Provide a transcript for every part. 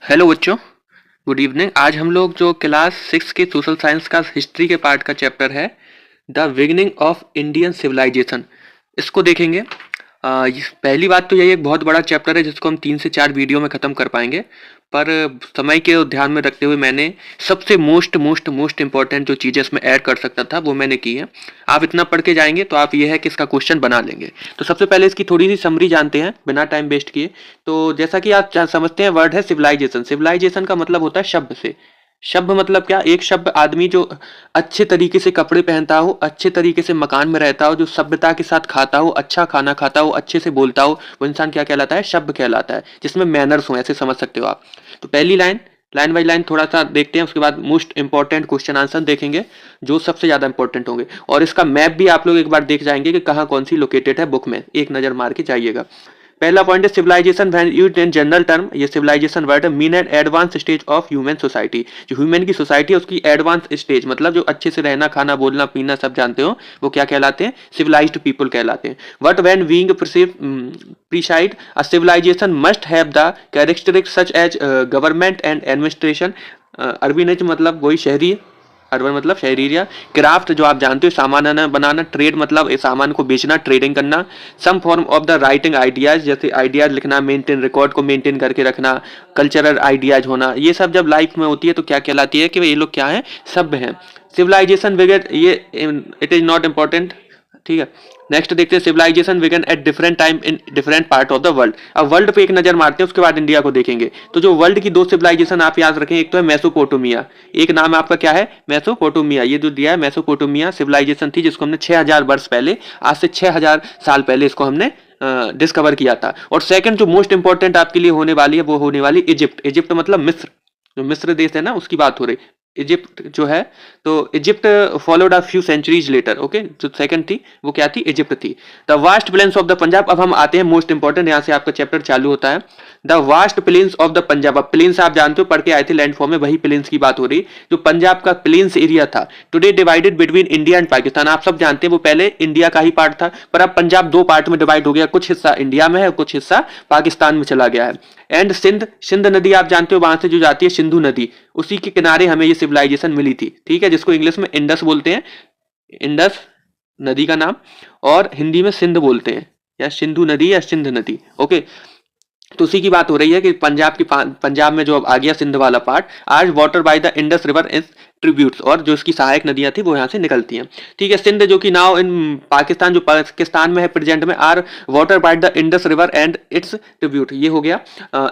Hello बच्चों, good evening. आज हम लोग जो क्लास 6 के सोशल साइंस का हिस्ट्री के पार्ट का चैप्टर है the beginning of Indian civilisation, इसको देखेंगे। पहली बात तो यही एक बहुत बड़ा चैप्टर है जिसको हम 3 से 4 वीडियो में ख़त्म कर पाएंगे, पर समय के ध्यान में रखते हुए मैंने सबसे मोस्ट मोस्ट मोस्ट इंपॉर्टेंट जो चीज़ें इसमें ऐड कर सकता था वो मैंने की है। आप इतना पढ़ के जाएंगे तो आप ये है कि इसका क्वेश्चन बना लेंगे। तो सबसे पहले इसकी थोड़ी सी समरी जानते हैं बिना टाइम वेस्ट किए। तो जैसा कि आप समझते हैं, वर्ड है सिविलाइजेशन। सिविलाइजेशन का मतलब होता है शब्द से। शब्द मतलब क्या? एक शब्द आदमी जो अच्छे तरीके से कपड़े पहनता हो, अच्छे तरीके से मकान में रहता हो, जो सभ्यता के साथ खाता हो, अच्छा खाना खाता हो, अच्छे से बोलता हो, वो इंसान क्या कहलाता है? शब्द कहलाता है, जिसमें मैनर्स हो, ऐसे समझ सकते हो आप। तो पहली लाइन, लाइन बाई लाइन थोड़ा सा देखते हैं, उसके बाद मोस्ट इंपॉर्टेंट क्वेश्चन आंसर देखेंगे जो सबसे ज्यादा इंपॉर्टेंट होंगे, और इसका मैप भी आप लोग एक बार देख जाएंगे कि कहाँ कौन सी लोकेटेड है बुक में, एक नजर मार के जाइएगा। पहला पॉइंट है civilisation when used in general term. ये सिविलाइजेशन वर्ड है mean an advance stage of human society. जो ह्यूमन की सोसाइटी है उसकी एडवांस स्टेज, मतलब जो अच्छे से रहना खाना बोलना पीना सब जानते हो, वो क्या कहलाते हैं? सिविलाइज्ड पीपल कहलाते हैं। But when being precise a civilisation must have the characteristics such as government and administration. Urban मतलब वही शहरी, अर्बन मतलब शहरी एरिया। क्राफ्ट जो आप जानते हो, सामान बनाना। ट्रेड मतलब इस सामान को बेचना, ट्रेडिंग करना। Some form of the writing ideas, जैसे आइडियाज लिखना, मेंटेन रिकॉर्ड को मेंटेन करके रखना, कल्चरल आइडियाज होना। ये सब जब लाइफ में होती है तो क्या कहलाती है? कि ये लोग क्या है? सभ्य हैं। सिविलाइजेशन विगेट, ये इट इज नॉट इम्पोर्टेंट, ठीक है। नेक्स्ट देखते हैं civilisation began at different time in different part of the world. अब वर्ल्ड पे एक नजर मारते हैं, उसके बाद इंडिया को देखेंगे। तो जो वर्ल्ड की दो सिविलाइजेशन आप याद रखें, एक तो है मेसोपोटामिया, एक नाम आपका क्या है? मेसोपोटामिया। ये जो दिया है मेसोपोटामिया सिविलाइजेशन थी, जिसको हमने 6000 वर्ष पहले, आज से 6000 साल पहले इसको हमने डिस्कवर किया था। और सेकंड जो मोस्ट इंपॉर्टेंट आपके लिए होने वाली है वो होने वाली इजिप्ट। इजिप्ट मतलब मिस्र, जो मिस्र देश है ना, उसकी बात हो रही। इजिप्ट जो है, तो Egypt followed a few centuries later. Okay, जो सेकंड थी वो क्या थी? इजिप्ट थी। The vast plains of the Punjab. अब हम आते हैं मोस्ट इंपॉर्टेंट, यहां से आपका चैप्टर चालू होता है। The vast plains of the Punjab. अब प्लेन्स आप जानते हो, पढ़ के आए थे लैंड फॉर्म में, वही प्लेन्स की बात हो रही। जो पंजाब का प्लेन्स एरिया था, today divided between India and Pakistan. आप सब जानते हैं वो पहले इंडिया का ही पार्ट था, पर अब पंजाब दो पार्ट में डिवाइड हो गया। कुछ हिस्सा इंडिया में है, कुछ हिस्सा पाकिस्तान में चला गया है। एंड सिंध, सिंध नदी आप जानते हो, वहां से जो जाती है सिंधु नदी, उसी के किनारे हमें ये सिविलाइजेशन मिली थी, ठीक है, जिसको इंग्लिश में इंडस बोलते हैं। इंडस नदी का नाम, और हिंदी में सिंध बोलते हैं, या सिंधु नदी या सिंध नदी। ओके, तो उसी की बात हो रही है कि पंजाब में जो अब आ गया सिंध वाला पार्ट, आज water by the Indus river is tributes, और जो इसकी सहायक नदियां थी वो यहाँ से निकलती हैं, ठीक है। सिंध जो कि नाउ इन पाकिस्तान, जो पाकिस्तान में है प्रेजेंट में, are water by the Indus river and its tribute. ये हो गया।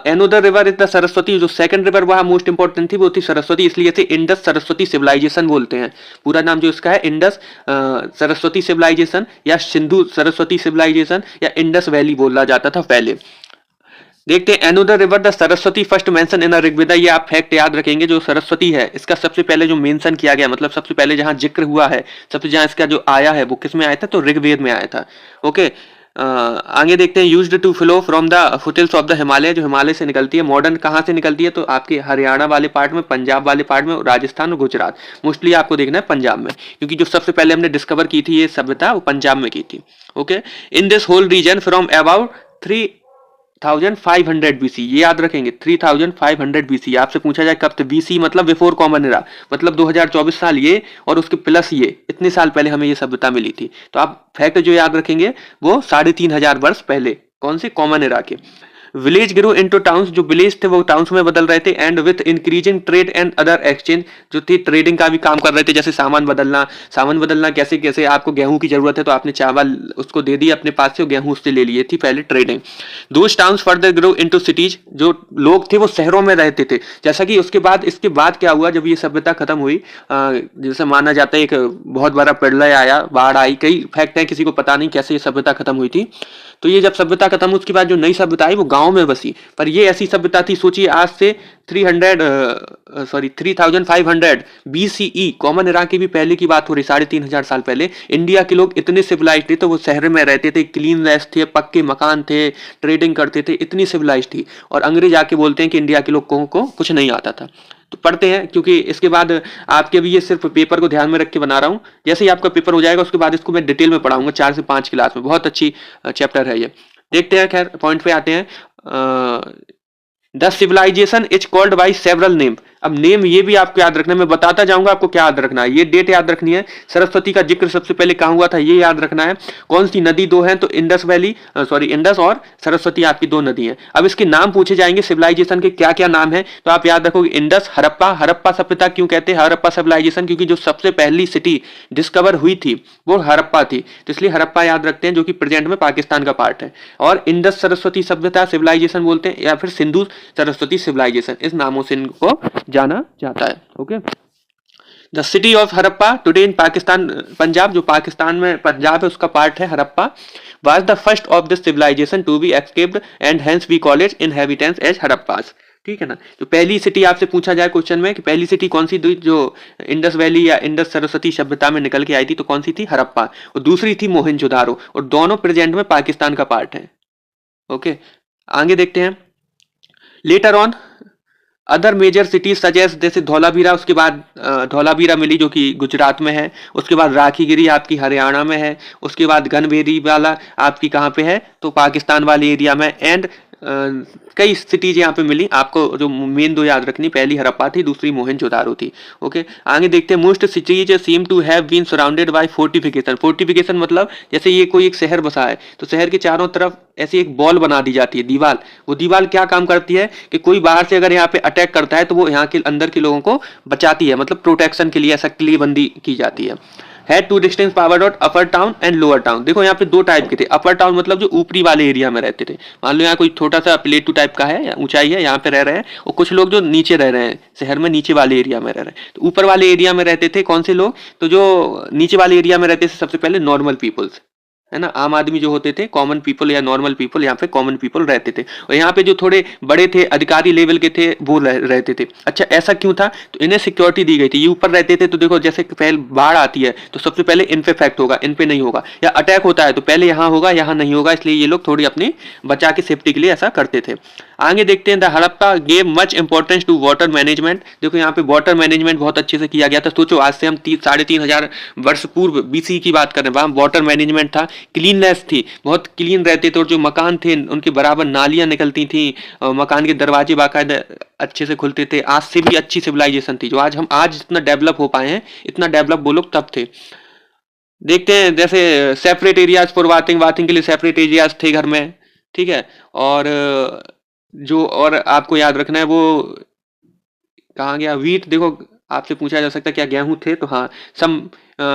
Another river is the Saraswati. जो सेकंड रिवर वहां मोस्ट इंपॉर्टेंट थी वो थी सरस्वती, इसलिए इसे इंडस सरस्वती सिविलाइजेशन बोलते हैं। पूरा नाम जो इसका है इंडस सरस्वती सिविलाइजेशन, या सिंधु सरस्वती सिविलाइजेशन, या इंडस वैली बोला जाता था पहले। देखते हैं another river the Saraswati first mention in Rigveda. ये आप फैक्ट याद रखेंगे, जो सरस्वती है इसका सबसे पहले जो मेंशन किया गया, मतलब सबसे पहले जहां जिक्र हुआ है, सबसे जहां इसका जो आया है वो किस में आया था? तो ऋग्वेद में आया था। ओके, आगे देखते हैं used to flow from the foothills of the Himalaya. जो हिमालय से निकलती है, मॉडर्न कहाँ से निकलती है? तो आपके हरियाणा वाले पार्ट में, पंजाब वाले पार्ट में, राजस्थान और गुजरात। मोस्टली आपको देखना है पंजाब में, क्योंकि जो सबसे पहले हमने डिस्कवर की थी ये सभ्यता, वो पंजाब में की थी। Okay, in this whole region from about 3500 BC, ये याद रखेंगे, 3500 बीसी। आपसे पूछा जाए कब? बीसी मतलब बिफोर कॉमन एरा, मतलब 2024 साल ये, और उसके प्लस ये, इतने साल पहले हमें ये सभ्यता मिली थी। तो आप फैक्ट जो याद रखेंगे वो 3500 वर्ष पहले, कौन से? कॉमन एरा के। Village grow into towns. जो विलेज थे वो टाउन्स में बदल रहे थे। And with increasing trade and other exchange, जो थी ट्रेडिंग का भी काम कर रहे थे, जैसे सामान बदलना। सामान बदलना कैसे? कैसे आपको गेहूं की जरूरत है तो आपने चावल उसको दे दिया अपने पास से, गेहूं उससे ले लिए थी, पहले trading. Those towns further grow into cities. जो लोग थे वो शहरों में रहते थे। जैसा कि इसके बाद क्या हुआ, जब ये सभ्यता खत्म हुई, जैसे माना जाता है एक बहुत बड़ा प्रलय आया, बाढ़ आई, कई फैक्ट है, किसी को पता नहीं कैसे ये सभ्यता खत्म हुई थी। तो ये जब सभ्यता खत्म हुई, उसके बाद जो नई सभ्यता आई वो गांव में बसी। पर ये ऐसी सभ्यता थी, सोचिए आज से 3500 बीसीई, कॉमन एरा की भी पहले की बात हो रही, 3500 साल पहले। इंडिया के लोग इतने सिविलाइज थे, तो वो शहर में रहते थे, क्लीन नेस थे, पक्के मकान थे, ट्रेडिंग करते थे, इतनी सिविलाइज थी। और अंग्रेज आके बोलते हैं कि इंडिया के लोगों को कुछ नहीं आता था। तो पढ़ते हैं, क्योंकि इसके बाद आपके भी, ये सिर्फ पेपर को ध्यान में रख के बना रहा हूँ। जैसे ही आपका पेपर हो जाएगा उसके बाद इसको मैं डिटेल में पढ़ाऊंगा 4 से 5 क्लास में। बहुत अच्छी चैप्टर है ये। देखते हैं, खैर पॉइंट पे आते हैं। The civilisation is called by several name. अब नेम ये भी आपको याद रखना है, मैं बताता जाऊंगा आपको क्या याद रखना है। ये डेट याद रखनी है, सरस्वती का जिक्र सबसे पहले कहाँ हुआ था ये याद रखना है। कौन सी नदी दो है, तो इंडस वैली, सॉरी इंडस और सरस्वती आपकी दो नदी हैं। अब इसके नाम पूछे जाएंगे सिविलाइजेशन के क्या क्या नाम है, तो आप याद रखोगे इंडस, हड़प्पा। हड़प्पा सभ्यता क्यों कहते हैं हड़प्पा सिविलाइजेशन, क्योंकि जो सबसे पहली सिटी डिस्कवर हुई थी वो हड़प्पा थी, तो इसलिए हड़प्पा याद रखते हैं, जो कि प्रेजेंट में पाकिस्तान का पार्ट है। और इंडस सरस्वती सभ्यता सिविलाइजेशन बोलते हैं, या फिर सिंधु सरस्वती सिविलाइजेशन, इस नामों से इनको जाना जाता है। Okay, the city of Harappa today in Pakistan, Punjab, जो पाकिस्तान में पंजाब है उसका पार्ट है Harappa, was the first of this civilization to be escaped and hence we call its inhabitants as हड़प्पास। ठीक है ना, तो पहली सिटी आपसे पूछा जाए क्वेश्चन में कि पहली सिटी कौन सी थी जो इंडस वैली या इंडस सरस्वती सभ्यता में निकल के आई थी, तो कौन सी थी, हड़प्पा, और दूसरी थी मोहनजोदारो, और दोनों प्रेजेंट में पाकिस्तान का पार्ट है। ओके, आगे देखते हैं। Later on other major cities suggest, जैसे धौलावीरा, उसके बाद धौलावीरा मिली जो कि गुजरात में है, उसके बाद राखीगिरी आपकी हरियाणा में है, उसके बाद गनवेरी वाला आपकी कहाँ पे है, तो पाकिस्तान वाले एरिया में, एंड कई सिटीज यहाँ पे मिली आपको, जो मेन दो याद रखनी, पहली हड़प्पा थी, दूसरी मोहनजोदारो थी। ओके, आगे देखते हैं। Most cities seem to have been surrounded by fortification. Fortification मतलब जैसे ये कोई एक शहर बसा है, तो शहर के चारों तरफ ऐसी एक बॉल बना दी जाती है, दीवार। वो दीवार क्या काम करती है कि कोई बाहर से अगर यहाँ पे अटैक करता है तो वो यहाँ के अंदर के लोगों को बचाती है, मतलब प्रोटेक्शन के लिए ऐसा किलेबंदी की जाती है। Had two distinct power dot upper town and lower town. देखो यहाँ पे दो टाइप के थे। अपर टाउन मतलब जो ऊपरी वाले एरिया में रहते थे, मान लो यहाँ कोई छोटा सा प्लेटू टाइप का है, ऊंचाई है, यहाँ पे रह रहे हैं, और कुछ लोग जो नीचे रह रहे हैं, शहर में नीचे वाले एरिया में रह रहे हैं। तो ऊपर वाले एरिया में रहते थे कौन से लोग, तो जो नीचे वाले एरिया में रहते थे सबसे पहले नॉर्मल पीपल्स, है ना, आम आदमी जो होते थे, कॉमन पीपल या नॉर्मल पीपल, यहाँ पे कॉमन पीपल रहते थे। और यहाँ पे जो थोड़े बड़े थे, अधिकारी लेवल के थे, वो रहते थे। अच्छा, ऐसा क्यों था, तो इन्हें सिक्योरिटी दी गई थी। ये ऊपर रहते थे तो देखो जैसे पहले बाढ़ आती है तो सबसे पहले इन पे इफेक्ट होगा, इन पे नहीं होगा, या अटैक होता है तो पहले यहाँ होगा, यहाँ नहीं होगा, इसलिए ये लोग थोड़ी अपनी बचा के सेफ्टी के लिए ऐसा करते थे। आगे देखते हैं। The Harappa gave much importance to water management. देखो यहाँ पे वाटर मैनेजमेंट बहुत अच्छे से किया गया था। सोचो आज से हम 3,500 वर्ष पूर्व BC की बात कर रहे हैं, वहाँ वाटर मैनेजमेंट था, क्लीननेस थी, बहुत क्लीन रहते थे, और जो मकान थे उनके बराबर नालियां निकलती थी, मकान के दरवाजे बाकायदा अच्छे से खुलते थे। आज से भी अच्छी सिविलाइजेशन थी, जो आज इतना डेवलप हो पाए हैं, इतना डेवलप वो लोग तब थे। देखते हैं, जैसे सेपरेट एरियाज फॉर वाथिंग के लिए सेपरेट एरियाज थे घर में, ठीक है। और जो और आपको याद रखना है, वो कहाँ गया, वीट। देखो आपसे पूछा जा सकता है क्या गेहूं थे, तो हाँ, सम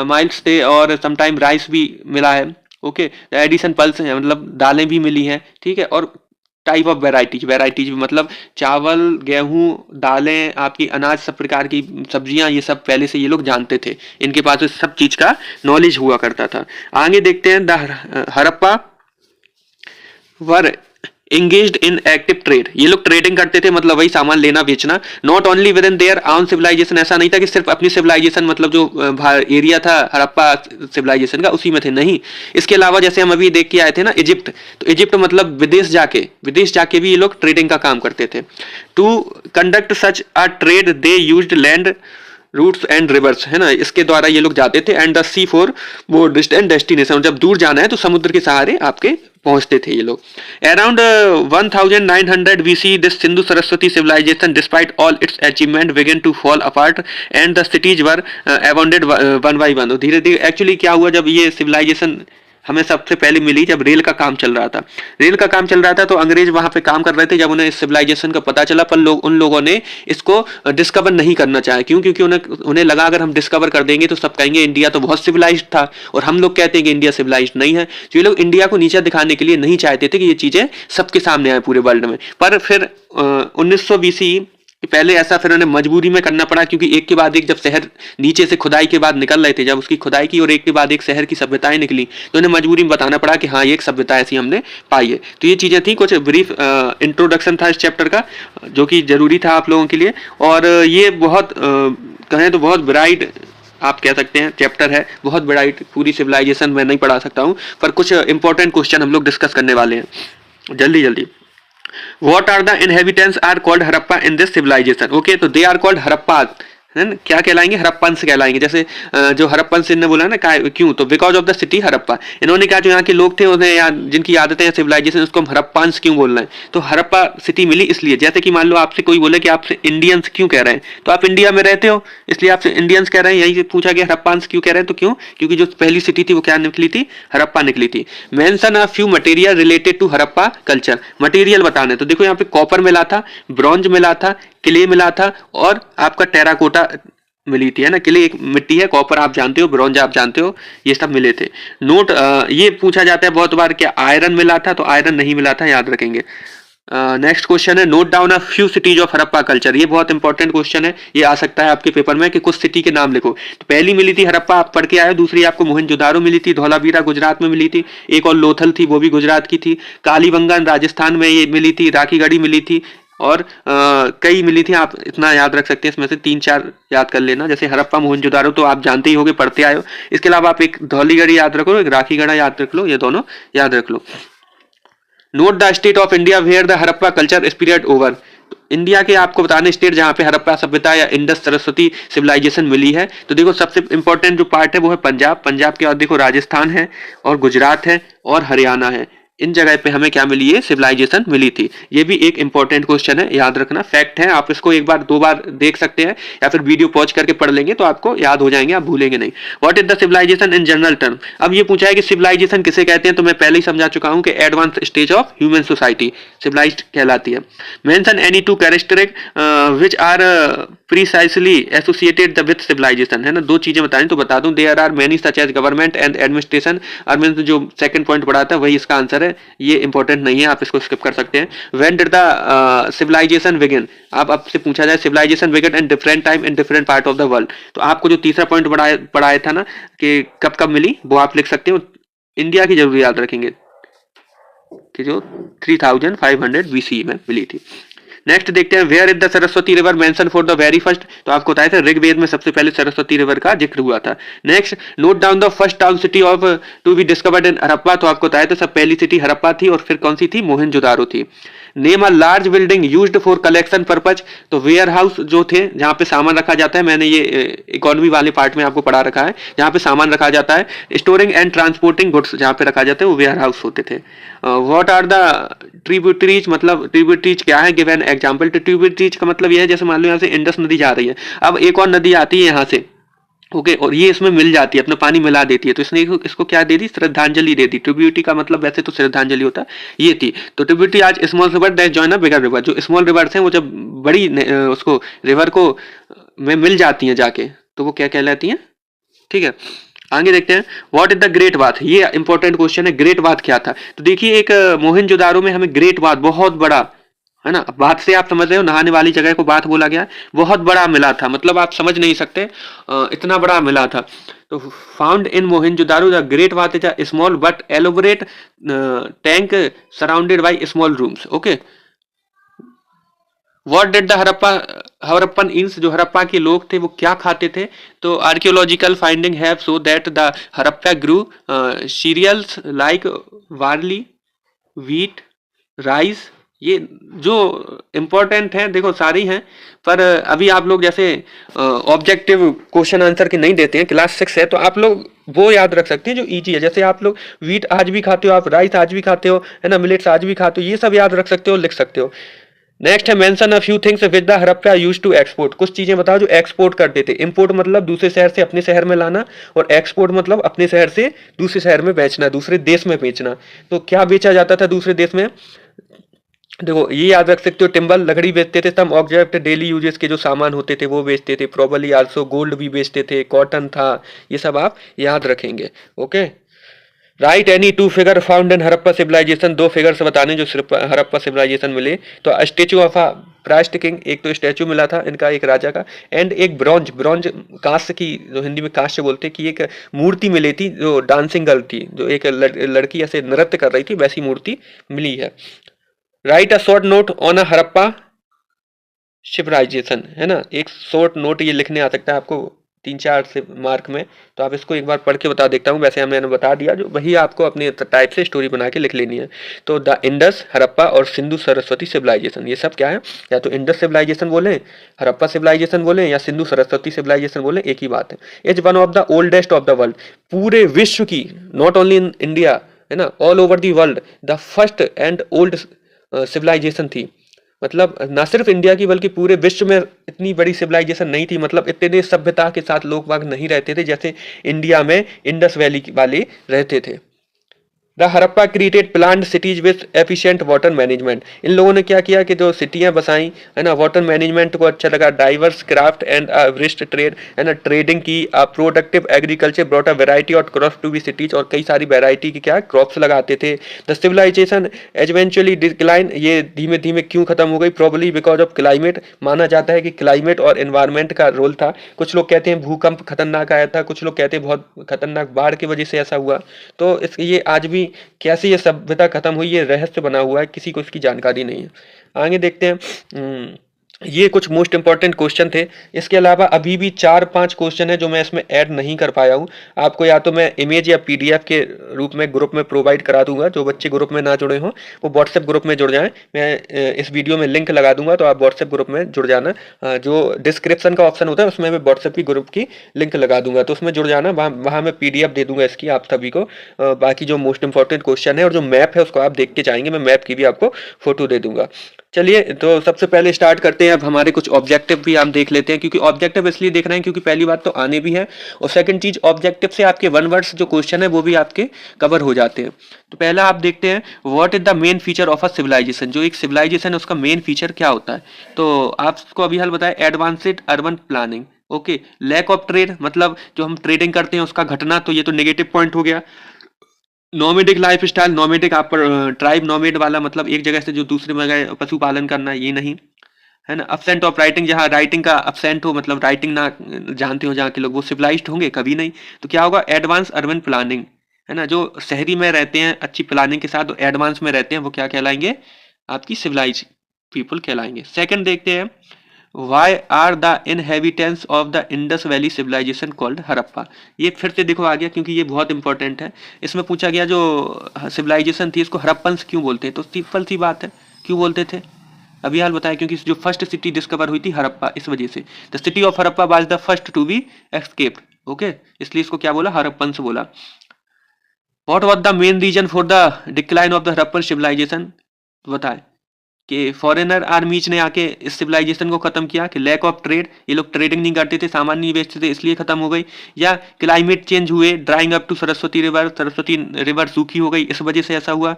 माइल्स थे, और समटाइम राइस भी मिला है। ओके, एडिशन पल्स है, मतलब दालें भी मिली हैं, ठीक है। और टाइप ऑफ वेराइटीज मतलब चावल, गेहूं, दालें, आपकी अनाज, सब प्रकार की सब्जियां, ये सब पहले से ये लोग जानते थे, इनके पास सब चीज का नॉलेज हुआ करता था। आगे देखते हैं। The Harappa were engaged in active trade। ये लोग ट्रेडिंग करते थे, मतलब वही सामान लेना बेचना। Not only within their own civilisation, ऐसा नहीं था कि सिर्फ अपनी सिविलाइजेशन, मतलब जो एरिया था हड़प्पा सिविलाइजेशन का उसी में थे, नहीं। इसके अलावा जैसे हम अभी देख के आए थे ना इजिप्ट, तो इजिप्ट मतलब विदेश जाके भी ये लोग ट्रेडिंग का काम करते थे। To conduct such a trade they used land routes and rivers, है ना, इसके द्वारा ये लोग जाते थे। एंड द सी फॉर वो डिस्टेंट डेस्टिनेशन, जब दूर जाना है तो समुद्र के सहारे आपके पहुंचते थे ये लोग। Around 1900 BC this Sindhu Saraswati civilisation despite all its achievement begin to fall apart and the cities were abandoned one by one. धीरे धीरे एक्चुअली क्या हुआ, जब ये सिविलाइजेशन हमें सबसे पहले मिली जब रेल का काम चल रहा था, तो अंग्रेज वहां पे काम कर रहे थे। जब उन्हें इस सिविलाइजेशन का पता चला, पर उन लोगों ने इसको डिस्कवर नहीं करना चाहा। क्यों? क्योंकि उन्हें लगा अगर हम डिस्कवर कर देंगे तो सब कहेंगे इंडिया तो बहुत सिविलाइज्ड था, और हम लोग कहते हैं कि इंडिया सिविलाइज्ड नहीं है। तो ये लोग इंडिया को नीचा दिखाने के लिए नहीं चाहते थे कि ये चीजें सबके सामने आए पूरे वर्ल्ड में। पर फिर 1900 BC पहले ऐसा फिर उन्हें मजबूरी में करना पड़ा, क्योंकि एक के बाद एक जब शहर नीचे से खुदाई के बाद निकल रहे थे, जब उसकी खुदाई की और एक के बाद एक शहर की सभ्यताएं निकली, तो उन्हें मजबूरी में बताना पड़ा कि हाँ, ये एक सभ्यता ऐसी हमने पाई है। तो ये चीजें थी, कुछ ब्रीफ इंट्रोडक्शन था इस चैप्टर का, जो कि जरूरी था आप लोगों के लिए। और ये बहुत कहें तो बहुत ब्राइट आप कह सकते हैं चैप्टर है, बहुत ब्राइट। पूरी सिविलाइजेशन मैं नहीं पढ़ा सकता हूँ, पर कुछ इंपॉर्टेंट क्वेश्चन हम लोग डिस्कस करने वाले हैं जल्दी। What are the inhabitants are called Harappa in this civilization? Okay, तो they are called Harappa, है ना, क्या कहलाएंगे, हड़प्पन्स कहलाएंगे। जैसे जो हड़प्पन्स इन्होंने बोला ना, क्यों, तो because of the city Harappa. इन्होंने कहा जो यहाँ के लोग थे उन्हें, यहाँ जिनकी आदतें हैं सिविलाइजेशन, उसको हम हड़प्पन्स क्यों बोल रहे हैं, तो हड़प्पा सिटी मिली इसलिए। जैसे कि मान लो आपसे कोई बोले कि आपसे इंडियंस क्यों कह रहे हैं, तो आप इंडिया में रहते हो इसलिए आपसे इंडियंस कह रहे हैं। यही से पूछा गया हड़प्पन्स क्यों कह रहे हैं, तो क्यों, क्योंकि जो पहली सिटी थी वो क्या निकली थी, हड़प्पा निकली थी। Mention a few material related to Harappa culture, material बताने, तो देखो यहाँ पे कॉपर मिला था, ब्रॉन्ज मिला था, क्ले मिला था, और आपका टेराकोटा मिली थी, है ना। क्ले एक मिट्टी है, कॉपर आप जानते हो, ब्रॉन्ज आप जानते हो, ये सब मिले थे। नोट, ये पूछा जाता है बहुत बार, क्या आयरन मिला था, तो आयरन नहीं मिला था, याद रखेंगे। नेक्स्ट क्वेश्चन है, note down a few cities of Harappa culture. ये बहुत इंपॉर्टेंट क्वेश्चन है, ये आ सकता है आपके पेपर में कि कुछ सिटी के नाम लिखो। तो पहली मिली थी हड़प्पा, आप पढ़ के आए हो। दूसरी आपको मोहनजोदारो मिली थी, धौलावीरा गुजरात में मिली थी। एक और लोथल थी, वो भी गुजरात की थी। कालीबंगन राजस्थान में ये मिली थी। राखीगढ़ी मिली थी, और कई मिली थी। आप इतना याद रख सकते हैं, इसमें से 3-4 याद कर लेना। जैसे हड़प्पा मोहनजोदारो तो आप जानते ही होगे, पढ़ते आए हो। इसके अलावा आप एक धौलीगढ़ी याद रखो, एक राखीगढ़ा याद रख लो, ये दोनों याद रख लो। Note the state of India where the Harappa culture period over. India के आपको बताने स्टेट जहां पे हड़प्पा सभ्यता या इंडस सरस्वती सिविलाइजेशन मिली है। तो देखो सबसे इंपॉर्टेंट जो पार्ट है वो है पंजाब। पंजाब के बाद देखो राजस्थान है, और गुजरात है, और हरियाणा है। इन जगह पे हमें क्या मिली है, सिविलाइजेशन मिली थी। ये भी एक इंपॉर्टेंट क्वेश्चन है, याद रखना, फैक्ट है। आप इसको एक बार 2 बार देख सकते हैं, या फिर वीडियो पॉज करके पढ़ लेंगे तो आपको याद हो जाएंगे, आप भूलेंगे नहीं। What is the civilisation in general term. अब ये पूछा है कि सिविलाइजेशन किसे कहते हैं, तो मैं पहले ही समझा चुका हूं कि advance stage of human society civilised कहलाती है। Mention any 2 characteristic which are precisely associated with civilisation, है ना। 2 चीजें बतानी तो बता दूं, there are many such as government and administration. और मैंने जो सेकंड पॉइंट पढ़ा था वही इसका आंसर है, ये इंपॉर्टेंट नहीं है, आप इसको स्किप कर सकते हैं। When did the civilisation begin. आप आपसे पूछा जाए civilisation begin in different time in different part of the world, तो आपको जो तीसरा पॉइंट पढ़ाया था ना कि कब कब मिली, वो आप लिख सकते हो। इंडिया की जरूर याद रखेंगे कि जो 3500 BC में मिली थी। नेक्स्ट देखते हैं, where is the Saraswati river mention for the very first. तो आपको बताया था ऋग्वेद में सबसे पहले सरस्वती रिवर का जिक्र हुआ था। Next, note down the first town city of to be discovered in Harappa. तो आपको बताया था सब पहली सिटी हड़प्पा थी, और फिर कौन सी थी, मोहनजोदारो थी। Name a large building used for collection purpose. तो वेयर हाउस जो थे जहाँ पे सामान रखा जाता है, मैंने ये इकोनॉमी वाले पार्ट में आपको पढ़ा रखा है, जहाँ पे सामान रखा जाता है। स्टोरिंग एंड ट्रांसपोर्टिंग गुड्स जहाँ पे रखा जाता है वो वेयर हाउस होते थे। व्हाट आर द ट्रिब्यूटरीज, मतलब ट्रिब्यूटरीज क्या है, गिव एन एग्जांपल। ट्रिब्यूटरीज का मतलब ये है, जैसे मान लो यहाँ से इंडस नदी जा रही है, अब एक और नदी आती है यहाँ से, ओके, और ये इसमें मिल जाती है, अपना पानी मिला देती है, तो इसने इसको क्या दे दी, श्रद्धांजलि दे दी। ट्रिब्यूटरी का मतलब वैसे तो श्रद्धांजलि होता है, ये थी। तो ट्रिब्यूटरी आज small river that join a bigger river. जो स्मॉल रिवर्स हैं वो जब बड़ी उसको रिवर को में मिल जाती हैं जाके, तो वो क्या कहलाती हैं, ठीक है। आगे देखते हैं, what is the great bath. ये इंपॉर्टेंट क्वेश्चन है, ग्रेट बाथ क्या था। तो देखिए एक मोहनजोदारो में हमें ग्रेट बाथ, बहुत बड़ा, है ना, बाथ से आप समझ रहे हो नहाने वाली जगह को बाथ बोला गया, बहुत बड़ा मिला था, मतलब आप समझ नहीं सकते इतना बड़ा मिला था। तो found in Mohenjodaro the great bath is a small but elaborate tank surrounded by small rooms, okay. What did the Harappan इंस, जो हड़प्पा के लोग थे वो क्या खाते थे। तो archaeological finding have so that the Harappa grew cereals like barley, wheat, rice. ये जो इम्पोर्टेंट हैं देखो सारी हैं, पर अभी आप लोग जैसे ऑब्जेक्टिव क्वेश्चन आंसर के नहीं देते हैं, क्लास 6 है, तो आप लोग वो याद रख सकते हैं जो इजी है। जैसे आप लोग व्हीट आज भी खाते हो, आप राइस आज भी खाते हो, है ना, मिलेट्स आज भी खाते हो, ये सब याद रख सकते हो, लिख सकते हो। नेक्स्ट है, mention a few things with the Harappa used to export. कुछ चीजें बताओ जो एक्सपोर्ट करते थे। इंपोर्ट मतलब दूसरे शहर से अपने शहर में लाना, और एक्सपोर्ट मतलब अपने शहर से दूसरे शहर में बेचना, दूसरे देश में बेचना। तो क्या बेचा जाता था दूसरे देश में, देखो ये याद रख सकते हो, टिम्बर लकड़ी बेचते थे, सम ऑब्जेक्ट डेली यूजेस के जो सामान होते थे वो बेचते थे, प्रोबेबली आल्सो गोल्ड भी बेचते थे, कॉटन था, ये सब आप याद रखेंगे, okay. Write any 2 figure found in Harappa civilisation. 2 figures बताने जो हड़प्पा सिविलाइजेशन मिले। तो statue of a priest king, एक तो स्टैचू मिला था इनका, एक राजा का, एंड एक ब्रॉन्ज कांस्य की, जो हिंदी में कांस्य बोलते हैं, कि एक मूर्ति मिली थी जो डांसिंग गर्ल थी, जो एक लड़की ऐसे नृत्य कर रही थी, वैसी मूर्ति मिली है। Write a short note on a Harappa civilisation, है ना, एक शॉर्ट नोट ये लिखने आ सकता है आपको 3-4 से मार्क में, तो आप इसको एक बार पढ़ के बता देखता हूँ। वैसे मैंने बता दिया, जो वही आपको अपने टाइप से स्टोरी बना के लिख लेनी है। तो द इंडस, हड़प्पा और सिंधु सरस्वती सिविलाइजेशन, ये सब क्या है, या तो इंडस सिविलाइजेशन बोले, हड़प्पा सिविलाइजेशन बोले, या सिंधु सरस्वती सिविलाइजेशन बोले, एक ही बात है। Is one of the oldest of the world, पूरे विश्व की, नॉट ओनली इन इंडिया, है ना, all over the world, the first and old civilisation थी। मतलब ना सिर्फ इंडिया की बल्कि पूरे विश्व में इतनी बड़ी सिविलाइजेशन नहीं थी, मतलब इतने सभ्यता के साथ लोग बाग नहीं रहते थे जैसे इंडिया में इंडस वैली वाले रहते थे। The Harappa created planned cities with efficient water management, इन लोगों ने क्या किया कि जो सिटियां बसाई, है ना, वाटर मैनेजमेंट को अच्छा लगा, diverse craft and wrist trade, है ना, ट्रेडिंग की, productive agriculture brought a variety of crops to be cities, और कई सारी वैरायटी की क्या क्रॉप्स लगाते थे। द सिविलाइजेशन एवेंचुअली डिक्लाइन, ये धीमे धीमे क्यों खत्म हो गई, प्रोबली बिकॉज ऑफ क्लाइमेट, माना जाता है कि क्लाइमेट और एनवायरमेंट का रोल था। कुछ लोग कहते हैं भूकंप खतरनाक आया था, कुछ लोग कहते हैं बहुत खतरनाक बाढ़ की वजह से ऐसा हुआ। तो इस ये आज भी कैसे ये सभ्यता खत्म हुई, ये रहस्य बना हुआ है, किसी को इसकी जानकारी नहीं है। आगे देखते हैं। ये कुछ मोस्ट इंपॉर्टेंट क्वेश्चन थे। इसके अलावा अभी भी 4-5 क्वेश्चन है जो मैं इसमें ऐड नहीं कर पाया हूँ। आपको या तो मैं इमेज या पीडीएफ के रूप में ग्रुप में प्रोवाइड करा दूंगा। जो बच्चे ग्रुप में ना जुड़े हों वो व्हाट्सएप ग्रुप में जुड़ जाएं। मैं इस वीडियो में लिंक लगा दूंगा, तो आप व्हाट्सएप ग्रुप में जुड़ जाना। जो डिस्क्रिप्शन का ऑप्शन होता है उसमें मैं व्हाट्सएप की ग्रुप की लिंक लगा दूंगा, तो उसमें जुड़ जाना। वहाँ मैं पीडीएफ दे दूंगा इसकी आप सभी को। बाकी जो मोस्ट इंपॉर्टेंट क्वेश्चन है और जो मैप है उसको आप देख के जाएंगे, मैं मैप की भी आपको फोटो दे दूंगा। चलिए, तो सबसे पहले स्टार्ट करते हैं। अब हमारे कुछ ऑब्जेक्टिव भी हम देख लेते हैं, क्योंकि ऑब्जेक्टिव इसलिए देख रहे हैं क्योंकि पहली बात तो आने भी है, और सेकंड चीज ऑब्जेक्टिव से आपके वन वर्ड्स जो क्वेश्चन है वो भी आपके कवर हो जाते हैं। तो पहला आप देखते हैं, what is the main feature of a civilisation, जो एक सिविलाइजेशन है उसका मेन फीचर क्या होता है। तो आपको अभी हाल बताया, advanced urban planning, okay. Lack of trade, मतलब जो हम ट्रेडिंग करते हैं उसका घटना, तो ये तो नेगेटिव पॉइंट हो गया। नोमेडिक लाइफ स्टाइल, नोमेडिक आप ट्राइब नोमेड वाला, मतलब एक जगह से जो दूसरे जगह पशुपालन करना, ये नहीं है ना। अब्सेंट ऑफ राइटिंग, जहाँ राइटिंग का अब्सेंट हो, मतलब राइटिंग ना जानते हो जहाँ के लोग, वो सिविलाइज्ड होंगे कभी नहीं। तो क्या होगा, एडवांस अर्बन प्लानिंग, है ना। जो शहरी में रहते हैं अच्छी प्लानिंग के साथ, एडवांस में रहते हैं, वो क्या कहलाएंगे, आपकी सिविलाइज पीपल कहलाएंगे। सेकंड देखते हैं, why are the inhabitants of the Indus valley civilisation called Harappa. ये फिर से देखो आ गया, क्योंकि ये बहुत इंपॉर्टेंट है। इसमें पूछा गया जो सिविलाइजेशन थी इसको हड़प्पन्स क्यों बोलते हैं, तो सिंपल सी बात है, क्यों बोलते थे अभी हाल बताया, क्योंकि जो फर्स्ट सिटी डिस्कवर हुई थी हड़प्पा, इस वजह से। The city of Harappa was the first to be escaped, okay, इसलिए इसको क्या बोला, हड़प्पन्स बोला। What was the main reason for the decline of the Harappan civilisation, बताए कि फॉरेनर आर्मीज ने आके इस सिविलाइजेशन को खत्म किया, कि लैक ऑफ ट्रेड, ये लोग ट्रेडिंग नहीं करते थे, सामान नहीं बेचते थे, इसलिए खत्म हो गई, या क्लाइमेट चेंज हुए, drying up to Saraswati river सूखी हो गई, इस वजह से ऐसा हुआ।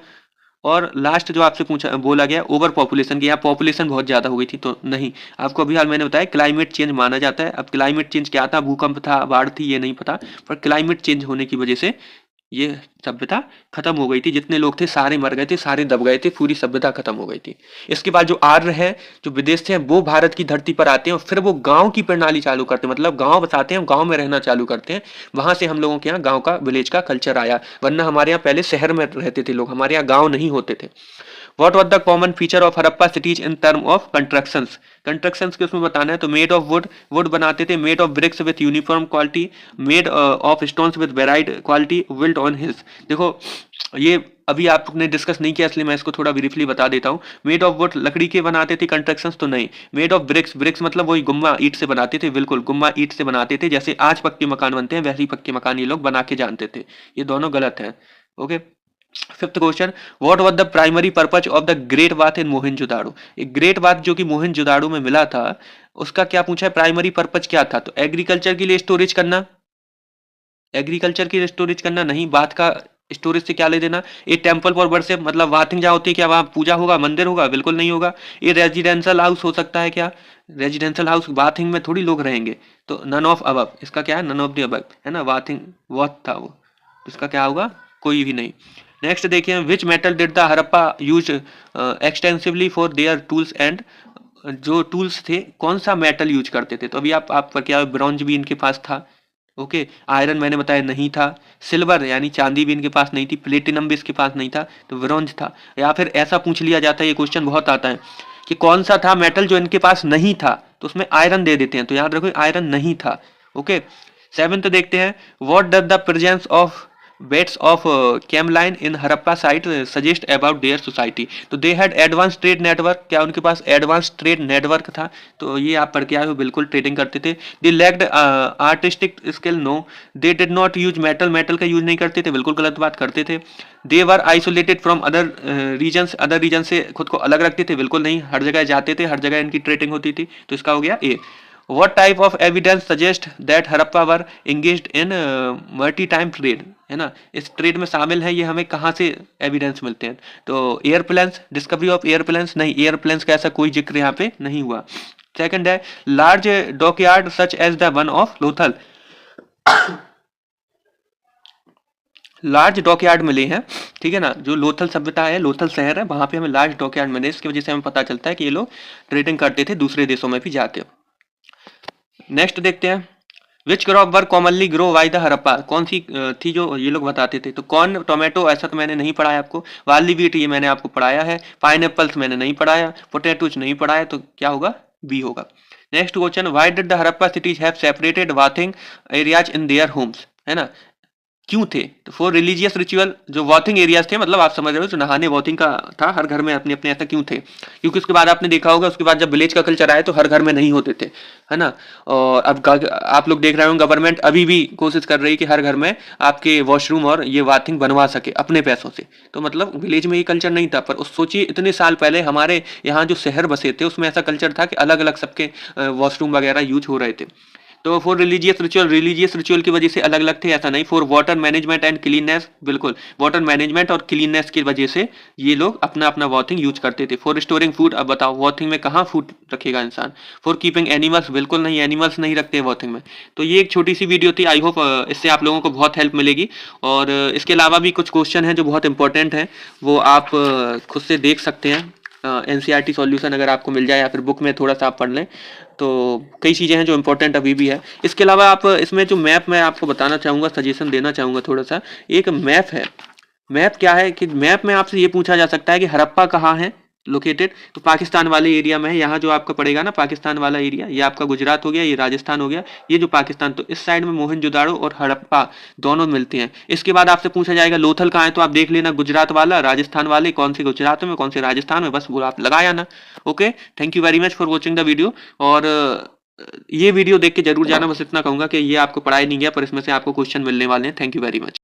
और लास्ट जो आपसे पूछा बोला गया, ओवर पॉपुलेशन की, यहाँ पॉपुलेशन बहुत ज्यादा हो गई थी, तो नहीं। आपको अभी हाल मैंने बताया क्लाइमेट चेंज माना जाता है। अब क्लाइमेट चेंज क्या था, भूकंप था, बाढ़ थी, ये नहीं पता, पर क्लाइमेट चेंज होने की वजह से ये सभ्यता खत्म हो गई थी। जितने लोग थे सारे मर गए थे, सारे दब गए थे, पूरी सभ्यता खत्म हो गई थी। इसके बाद जो आर्य है, जो विदेश से हैं, वो भारत की धरती पर आते हैं और फिर वो गांव की प्रणाली चालू करते हैं, मतलब गांव बसाते हैं, गांव में रहना चालू करते हैं। वहां से हम लोगों के यहाँ गांव का, विलेज का कल्चर आया, वरना हमारे यहाँ पहले शहर में रहते थे लोग, हमारे यहाँ गांव नहीं होते थे। What was the common feature of Harappa cities in term of constructions, constructions के उसमें बताना है, तो मेड ऑफ वुड, वुड बनाते थे, made of BRICS with uniform quality, made of stones with varied quality, built on hills. देखो ये अभी आपने डिस्कस नहीं किया, इसलिए मैं इसको थोड़ा ब्रीफली बता देता हूँ। मेड ऑफ वुड, लकड़ी के बनाते थे कंस्ट्रक्शंस, तो नहीं। मेड ऑफ ब्रिक्स, ब्रिक्स मतलब वही गुम्मा ईंट से बनाते थे, बिल्कुल गुम्मा ईंट से बनाते थे, जैसे आज पक्के मकान बनते हैं वैसे ही पक्के मकान ये लोग बना के जानते थे। ये दोनों गलत है, okay. Fifth question, what was the primary purpose of the great bath in Mohenjodaro. एक ग्रेट बाथ जो कि मोहनजोदाड़ो में मिला था, उसका क्या पूछा है, प्राइमरी पर्पज क्या था, तो एग्रीकल्चर के लिए स्टोरेज करना, एग्रीकल्चर की स्टोरेज करना नहीं। बाथ का स्टोरेज से क्या ले देना। ये टेम्पल फॉर वर्शिप, मतलब बाथिंग जहाँ होती है, क्या वहाँ पूजा होगा, मंदिर होगा, बिल्कुल नहीं होगा। ये रेजिडेंशियल हाउस हो सकता है क्या, रेजिडेंशियल हाउस, बाथिंग में थोड़ी लोग रहेंगे, तो नन ऑफ अबव, इसका क्या है, नन ऑफ द अबव, है ना। बाथिंग वॉट था वो, इसका क्या होगा, कोई भी नहीं। नेक्स्ट देखिए, which metal did the Harappa use extensively for their tools and, जो टूल्स थे कौन सा मेटल यूज करते थे, तो अभी आप क्या, ब्रॉन्ज भी इनके पास था, ओके। आयरन मैंने बताया नहीं था, सिल्वर यानी चांदी भी इनके पास नहीं थी, प्लेटिनम भी इसके पास नहीं था, तो ब्रॉन्ज था। या फिर ऐसा पूछ लिया जाता है, ये क्वेश्चन बहुत आता है, कि कौन सा था मेटल जो इनके पास नहीं था, तो उसमें आयरन दे देते हैं, तो याद रखो आयरन नहीं था, ओके। सेवेंथ देखते हैं, what does the presence of beads of carnelian in Harappa site suggest about their society. तो they had advance trade network, क्या उनके पास एडवांस ट्रेड नेटवर्क था? तो ये आप पढ़ के आए हो, बिल्कुल ट्रेडिंग करते थे। They lacked artistic skill, no. They did not use metal, metal का यूज नहीं करते थे, बिल्कुल गलत बात, करते थे। They were isolated from other regions, other region से खुद को अलग रखते थे, बिल्कुल नहीं, हर जगह जाते थे, हर जगह इनकी ट्रेडिंग होती थी। तो इसका हो गया ए। What type of evidence suggests that Harappa were engaged in maritime trade, है ना, इस ट्रेड में शामिल है, ये हमें कहाँ से एविडेंस मिलते हैं? तो एयरप्लेन्स, डिस्कवरी ऑफ एयरप्लेन्स, नहीं, एयरप्लेन्स का ऐसा कोई जिक्र यहाँ पे नहीं हुआ। सेकंड है, large dockyard such as the one of Lothal, large dockyard मिले हैं, ठीक है ना, जो लोथल सभ्यता है, लोथल शहर है, वहां पे हमें लार्ज डॉकयार्ड मिले, इसकी वजह से हमें पता चलता है कि ये लोग ट्रेडिंग करते थे, दूसरे देशों में भी जाके। नेक्स्ट देखते हैं, which crop were commonly grow by the Harappa, कौन सी थी जो ये लोग बताते थे? तो कॉर्न, टोमेटो, ऐसा तो मैंने नहीं पढ़ाया आपको। बार्ली व्हीट, ये मैंने आपको पढ़ाया है। पाइनएप्पल्स मैंने नहीं पढ़ाया। पोटैटोज नहीं पढ़ाया, तो क्या होगा? बी होगा। Next question, why did the Harappa cities have separated bathing areas in their homes, है ना, क्यों थे? तो फॉर रिलीजियस रिचुअल, जो वॉथिंग एरियाज थे, मतलब आप समझ रहे हो, जो नहाने वॉथिंग का था, हर घर में अपने अपने, ऐसा क्यों थे? क्योंकि उसके बाद आपने देखा होगा, उसके बाद जब विलेज का कल्चर आया तो हर घर में नहीं होते थे, है ना। और अब आप लोग देख रहे हो, गवर्नमेंट अभी भी कोशिश कर रही है कि हर घर में आपके वॉशरूम और ये वॉथिंग बनवा सके अपने पैसों से। तो मतलब विलेज में ये कल्चर नहीं था, पर उस सोचिए इतने साल पहले हमारे यहाँ जो शहर बसे थे उसमें ऐसा कल्चर था कि अलग अलग सबके वॉशरूम वगैरह यूज हो रहे थे। तो फॉर रिलीजियस रिचुअल की वजह से अलग अलग थे, ऐसा नहीं। For water management and cleanness, बिल्कुल वाटर मैनेजमेंट और क्लीननेस की वजह से ये लोग अपना अपना वॉथिंग यूज करते थे। फॉर स्टोरिंग फूड, अब बताओ वॉथिंग में कहाँ फूड रखेगा इंसान? फॉर कीपिंग एनिमल्स, बिल्कुल नहीं, एनिमल्स नहीं रखते वॉथिंग में। तो ये एक छोटी सी वीडियो थी, आई होप इससे आप लोगों को बहुत हेल्प मिलेगी। और इसके अलावा भी कुछ क्वेश्चन हैं जो बहुत इंपॉर्टेंट हैं, वो आप खुद से देख सकते हैं। एनसीईआरटी सॉल्यूशन अगर आपको मिल जाए या फिर बुक में थोड़ा सा आप पढ़ लें, तो कई चीज़ें हैं जो इंपॉर्टेंट अभी भी है। इसके अलावा आप इसमें जो मैप मैं आपको बताना चाहूँगा, सजेशन देना चाहूँगा थोड़ा सा, एक मैप है। मैप क्या है कि मैप में आपसे ये पूछा जा सकता है कि हड़प्पा कहाँ है लोकेटेड, तो पाकिस्तान वाले एरिया में है। यहाँ जो आपका पड़ेगा ना पाकिस्तान वाला एरिया, ये आपका गुजरात हो गया, ये राजस्थान हो गया, ये जो पाकिस्तान, तो इस साइड में मोहनजोदाड़ो और हड़प्पा दोनों मिलते हैं। इसके बाद आपसे पूछा जाएगा लोथल कहाँ है, तो आप देख लेना गुजरात वाला, राजस्थान वाले, कौन से गुजरात में कौन से राजस्थान में, बस वो आप लगाया ना। Okay, thank you very much for watching the video. और ये वीडियो देख के जरूर जाना, बस इतना कहूंगा कि ये आपको पढ़ाया नहीं गया, पर इसमें से आपको क्वेश्चन मिलने वाले हैं। Thank you very much.